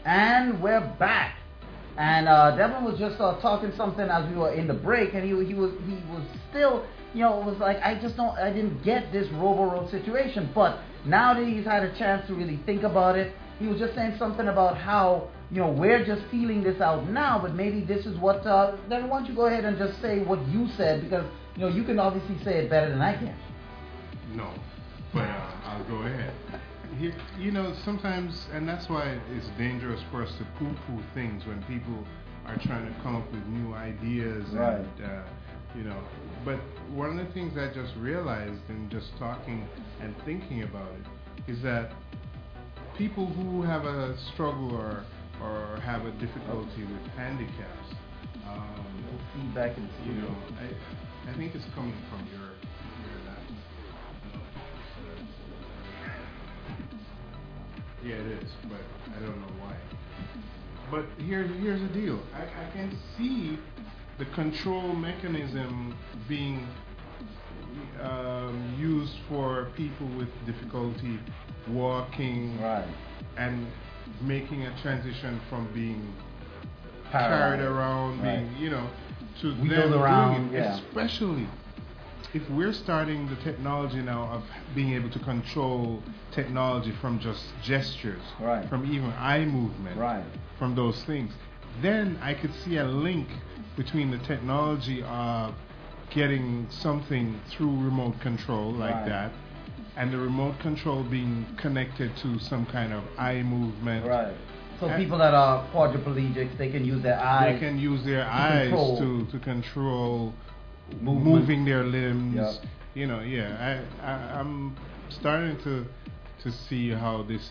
And we're back. And Devin was just talking something as we were in the break, and he was still, it was like, I didn't get this Robo-Road situation. But now that he's had a chance to really think about it, he was just saying something about how, we're just feeling this out now, but maybe this is what, Devin, why don't you go ahead and just say what you said, because, you can obviously say it better than I can. No, but I'll go ahead. Sometimes, and that's why it's dangerous for us to poo-poo things when people are trying to come up with new ideas. Right. And, but one of the things I just realized in just talking and thinking about it is that people who have a struggle or have a difficulty with handicaps, feedback and I think it's coming from your lap. Yeah, it is, but I don't know why. But here's the deal. I can see the control mechanism being used for people with difficulty walking, right, and making a transition from being carried around, right, to wheeled them around, doing it, especially if we're starting the technology now of being able to control technology from just gestures, right, from even eye movement, right, from those things, then I could see a link between the technology of getting something through remote control like right, that, and the remote control being connected to some kind of eye movement. Right. So people that are quadriplegics, they can use their eyes. They can use their eyes to control moving their limbs. Yep. I'm starting to see how this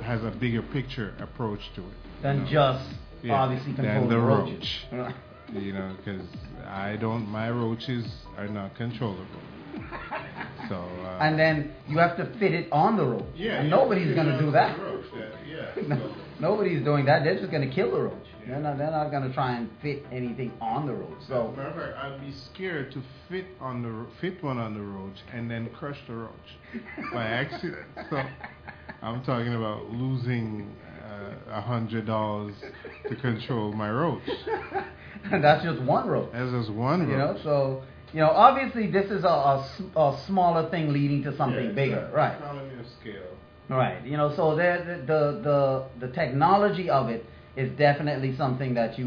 has a bigger picture approach to it than just obviously controlling the roaches. Because my roaches are not controllable. So and then you have to fit it on the roach. Yeah, and nobody's going to do that. So. Nobody's doing that. They're just going to kill the roach. Yeah. They're not going to try and fit anything on the roach. So remember, I'd be scared to fit one on the roach and then crush the roach by accident. So I'm talking about losing $100 to control my roach. And that's just one roach. That's just one roach. So obviously this is a smaller thing leading to something bigger, right? Economy of scale. Right. So the technology of it is definitely something that we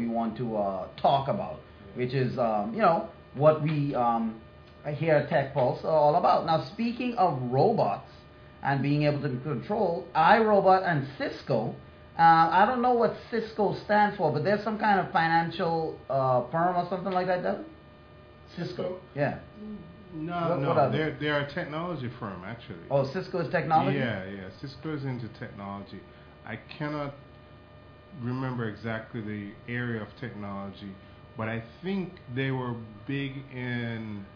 want to talk about, which is what we here at Tech Pulse are all about. Now, speaking of robots and being able to control, iRobot and Cisco. I don't know what Cisco stands for, but there's some kind of financial firm or something like that, Devin? Cisco? Yeah. No, they're a technology firm, actually. Oh, Cisco is technology? Yeah. Cisco is into technology. I cannot remember exactly the area of technology, but I think they were big in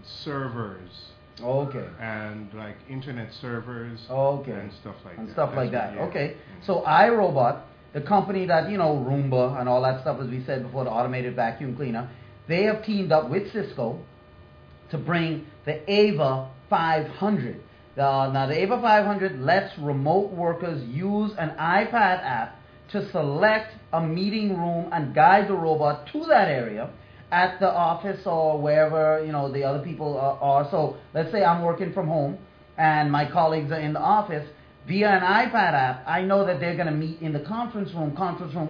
servers. Okay. And like internet servers. Okay. And stuff like that. And stuff like that. Okay. So iRobot, the company that, Roomba and all that stuff, as we said before, the automated vacuum cleaner, they have teamed up with Cisco to bring the Ava 500. Now, the Ava 500 lets remote workers use an iPad app to select a meeting room and guide the robot to that area at the office or wherever, the other people are. So let's say I'm working from home and my colleagues are in the office. Via an iPad app, I know that they're going to meet in the conference room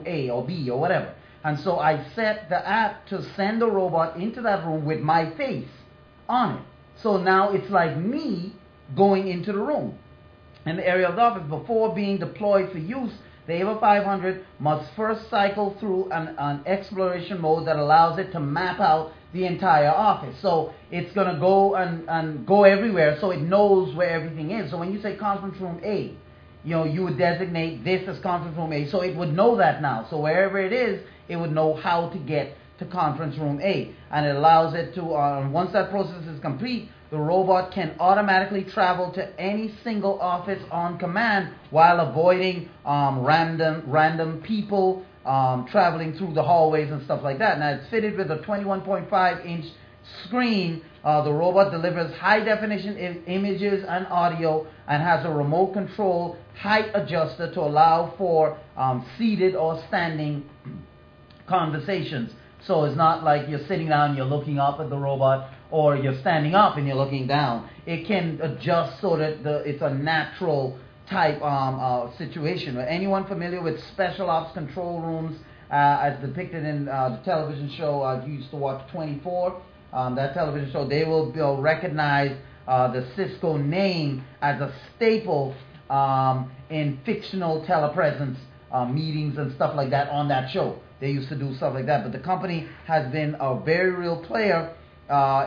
A or B or whatever. And so I set the app to send the robot into that room with my face on it. So now it's like me going into the room in the area of the office. Before being deployed for use, the Ava 500 must first cycle through an exploration mode that allows it to map out the entire office. So it's going to go and go everywhere, so it knows where everything is. So when you say conference room A, you would designate this as conference room A. So it would know that now. So wherever it is, it would know how to get to conference room A. And it allows it to, once that process is complete, the robot can automatically travel to any single office on command while avoiding random people traveling through the hallways and stuff like that. Now, it's fitted with a 21.5-inch screen. The robot delivers high-definition images and audio and has a remote control height adjuster to allow for seated or standing conversations. So it's not like you're sitting down and you're looking up at the robot, or you're standing up and you're looking down. It can adjust so that it's a natural type situation. Anyone familiar with special ops control rooms as depicted in the television show I used to watch, 24, that television show, they will recognize the Cisco name as a staple in fictional telepresence meetings and stuff like that on that show. They used to do stuff like that. But the company has been a very real player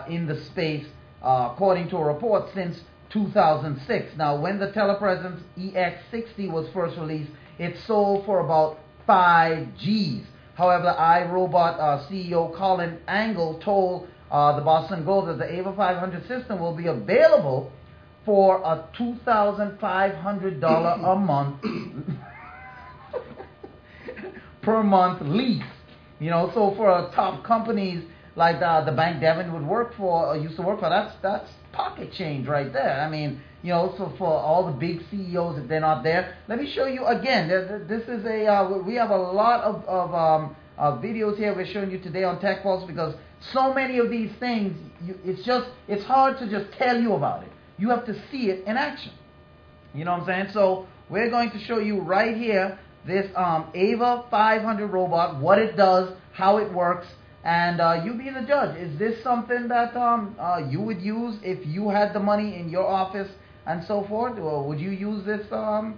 in the space, according to a report, since 2006. Now, when the telepresence EX60 was first released, it sold for about 5 Gs. However, iRobot CEO Colin Angle told the Boston Globe that the Ava 500 system will be available for a $2,500 a month per month lease. You know, so for top companies like the bank Devin would work for, used to work for, that's pocket change right there. I mean, you know, so for all the big CEOs, if they're not there, let me show you again. This is we have a lot of videos here we're showing you today on Tech Pulse, because so many of these things, it's hard to just tell you about it. You have to see it in action. You know what I'm saying? So we're going to show you right here this Ava 500 robot, what it does, how it works, and you be the judge. Is this something that you would use if you had the money in your office and so forth? Or would you use this? Here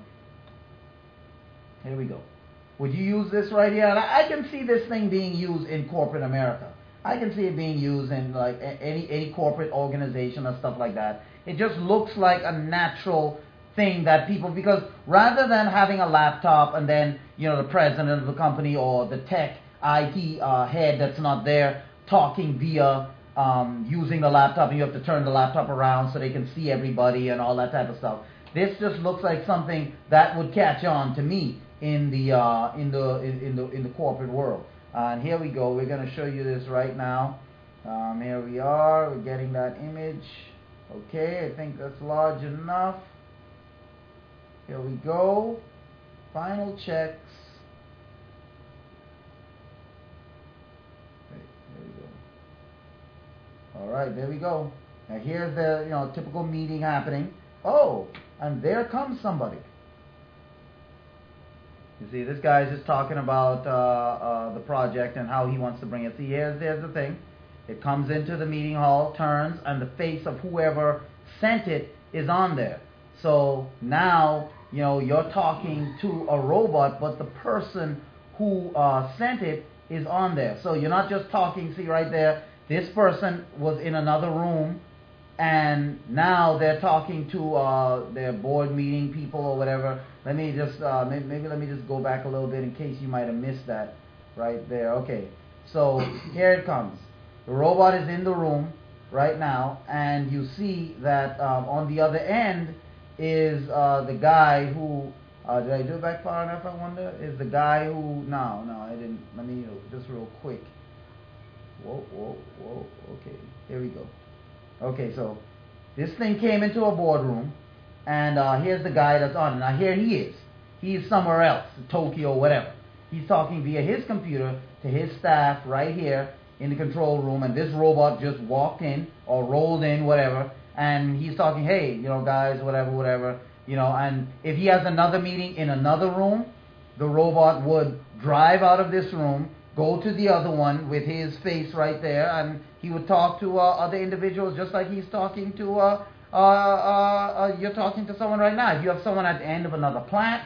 we go. Would you use this right here? And I can see this thing being used in corporate America. I can see it being used in like any corporate organization or stuff like that. It just looks like a natural thing that people, because rather than having a laptop and then, you know, the president of the company or the tech IT head that's not there talking via using the laptop, and you have to turn the laptop around so they can see everybody and all that type of stuff. This just looks like something that would catch on to me in the corporate world. And here we go. We're going to show you this right now. Here we are. We're getting that image. Okay, I think that's large enough. Here we go. Final checks. Okay, there we go. All right, there we go. Now here's the typical meeting happening. Oh, and there comes somebody. You see, this guy is just talking about the project and how he wants to bring it. See, here's the thing. It comes into the meeting hall, turns, and the face of whoever sent it is on there. So now, you're talking to a robot, but the person who sent it is on there. So you're not just talking, see right there, this person was in another room, and now they're talking to their board meeting people or whatever. Let me just maybe let me just go back a little bit in case you might have missed that right there. Okay, so here it comes. The robot is in the room right now, and you see that on the other end is the guy who did I do it back far enough? I wonder. Is the guy who no I didn't. Let me just real quick. Whoa. Okay, here we go. Okay, so this thing came into a boardroom, and here's the guy that's on it. Now here he is. He's somewhere else, Tokyo, whatever. He's talking via his computer to his staff right here in the control room, and this robot just walked in or rolled in, whatever, and he's talking, hey, guys, whatever, and if he has another meeting in another room, the robot would drive out of this room, go to the other one with his face right there, and he would talk to other individuals just like he's talking to, you're talking to someone right now. If you have someone at the end of another plant,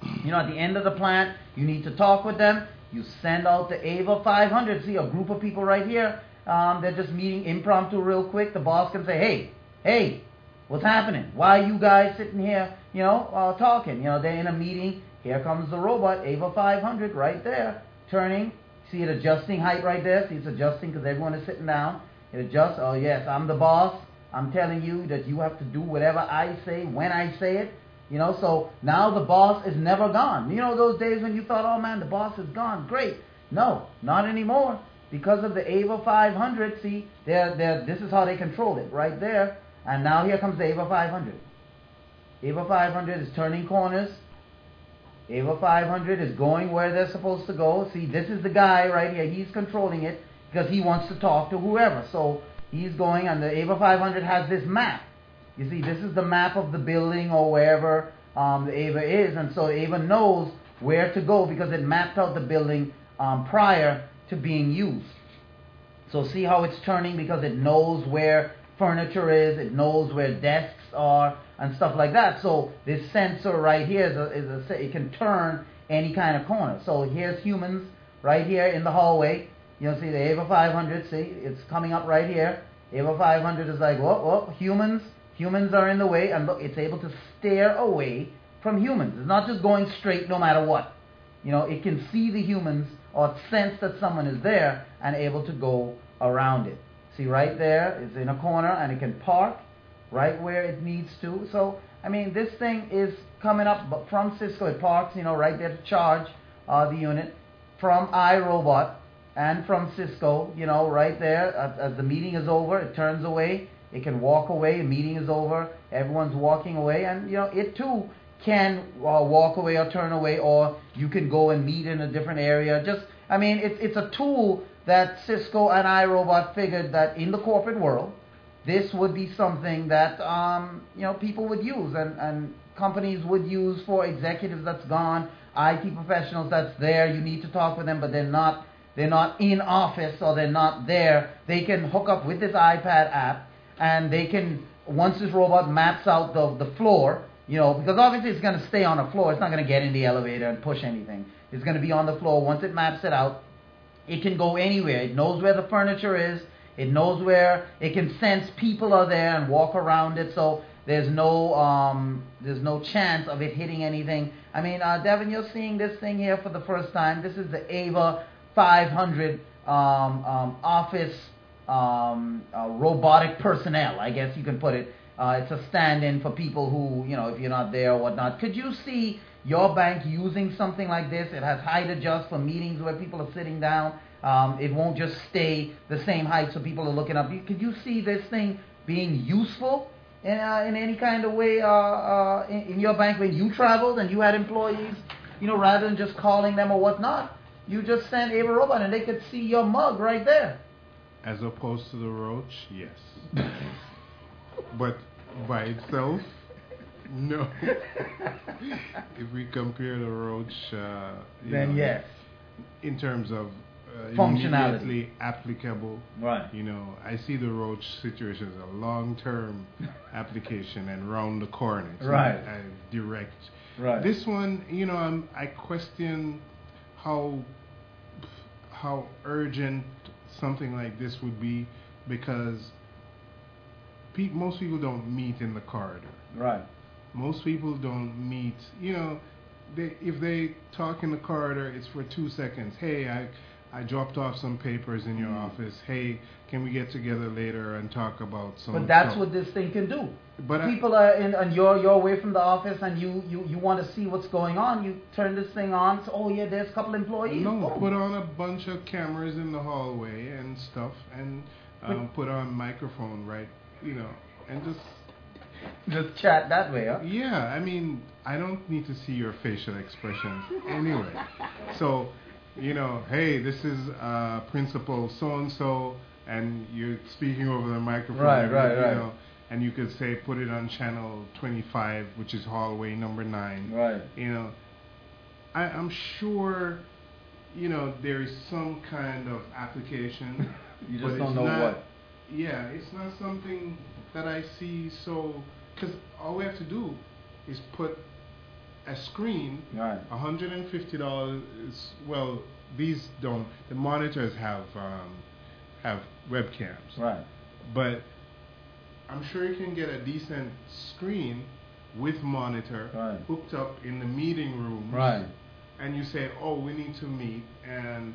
at the end of the plant, you need to talk with them. You send out the Ava 500. See, a group of people right here, they're just meeting impromptu real quick. The boss can say, hey, what's happening? Why are you guys sitting here, talking? They're in a meeting. Here comes the robot, Ava 500, right there, turning. See it adjusting height right there? See, it's adjusting because everyone is sitting down. It adjusts. Oh, yes, I'm the boss. I'm telling you that you have to do whatever I say when I say it. So now the boss is never gone. Those days when you thought, oh, man, the boss is gone. Great. No, not anymore. Because of the Ava 500, see, this is how they control it right there. And now here comes the Ava 500. Ava 500 is turning corners. Ava 500 is going where they're supposed to go. See, this is the guy right here. He's controlling it because he wants to talk to whoever. So he's going, and the Ava 500 has this map. You see, this is the map of the building or wherever the Ava is, and so Ava knows where to go because it mapped out the building prior to being used. So see how it's turning because it knows where furniture is, it knows where desks are, and stuff like that. So this sensor right here it can turn any kind of corner. So here's humans right here in the hallway. You'll see the Ava 500. See, it's coming up right here. Ava 500 is like, whoa, humans are in the way, and look, it's able to steer away from humans. It's not just going straight no matter what. You know, it can see the humans or sense that someone is there and able to go around it. See, right there, it's in a corner, and it can park right where it needs to. So, I mean, this thing is coming up from Cisco. It parks, you know, right there to charge the unit. From iRobot and from Cisco, you know, right there. As the meeting is over, it turns away. It can walk away. The meeting is over. Everyone's walking away. And, you know, it too can walk away or turn away, or you can go and meet in a different area. Just, I mean, it's a tool that Cisco and iRobot figured that in the corporate world, this would be something that, you know, people would use and companies would use for executives that's gone, IT professionals that's there. You need to talk with them, but they're not in office or they're not there. They can hook up with this iPad app, and they can, once this robot maps out the floor, you know, because obviously it's going to stay on the floor. It's not going to get in the elevator and push anything. It's going to be on the floor. Once it maps it out, it can go anywhere. It knows where the furniture is. It knows where it can sense people are there and walk around it. So there's no chance of it hitting anything. I mean, Devin, you're seeing this thing here for the first time. This is the Ava 500 office robotic personnel, I guess you can put it. It's a stand-in for people who, you know, if you're not there or whatnot. Could you see your bank using something like this? It has height adjust for meetings where people are sitting down. It won't just stay the same height so people are looking up. Could you see this thing being useful in any kind of way in your bank when you traveled and you had employees? You know, rather than just calling them or whatnot, you just send Ava Robot and they could see your mug right there. As opposed to the roach, yes. But by itself, no. If we compare the roach, then yes. In terms of functionality, immediately applicable, right? You know, I see the roach situation as a long-term application and round the corner, right? Direct. Right. This one, you know, I question how urgent something like this would be, because most people don't meet in the corridor. Right. Most people don't meet, you know, if they talk in the corridor, it's for 2 seconds. Hey, I dropped off some papers in your office. Hey, can we get together later and talk about some But that's stuff? what this thing can do. But people are in, and you're away from the office, and you want to see what's going on. You turn this thing on. So, oh yeah, there's a couple employees. No, put on a bunch of cameras in the hallway and stuff, and put on microphone, right? You know, and just chat that way, huh? Yeah, I mean, I don't need to see your facial expressions anyway. So, you know, hey, this is Principal so-and-so, and you're speaking over the microphone. Right. Know, and you could say, put it on channel 25, which is hallway number 9. Right. You know, I'm sure, you know, there is some kind of application. You just don't know what. Yeah, it's not something that I see so, because all we have to do is put a screen, right. $150. Well, these don't. The monitors have webcams, right? But I'm sure you can get a decent screen with monitor right. hooked up in the meeting room, right? And you say, oh, we need to meet, and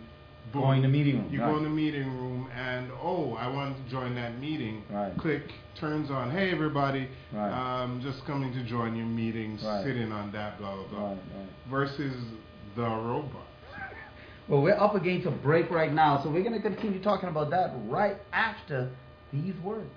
boom, go in the meeting room. You go in the meeting room, and oh, I want to join that meeting. Right. Click, turns on. Hey, everybody, right. Just coming to join your meeting, right. sitting on that, blah blah blah. Right. Versus the robot. Well, we're up against a break right now, so we're going to continue talking about that right after these words.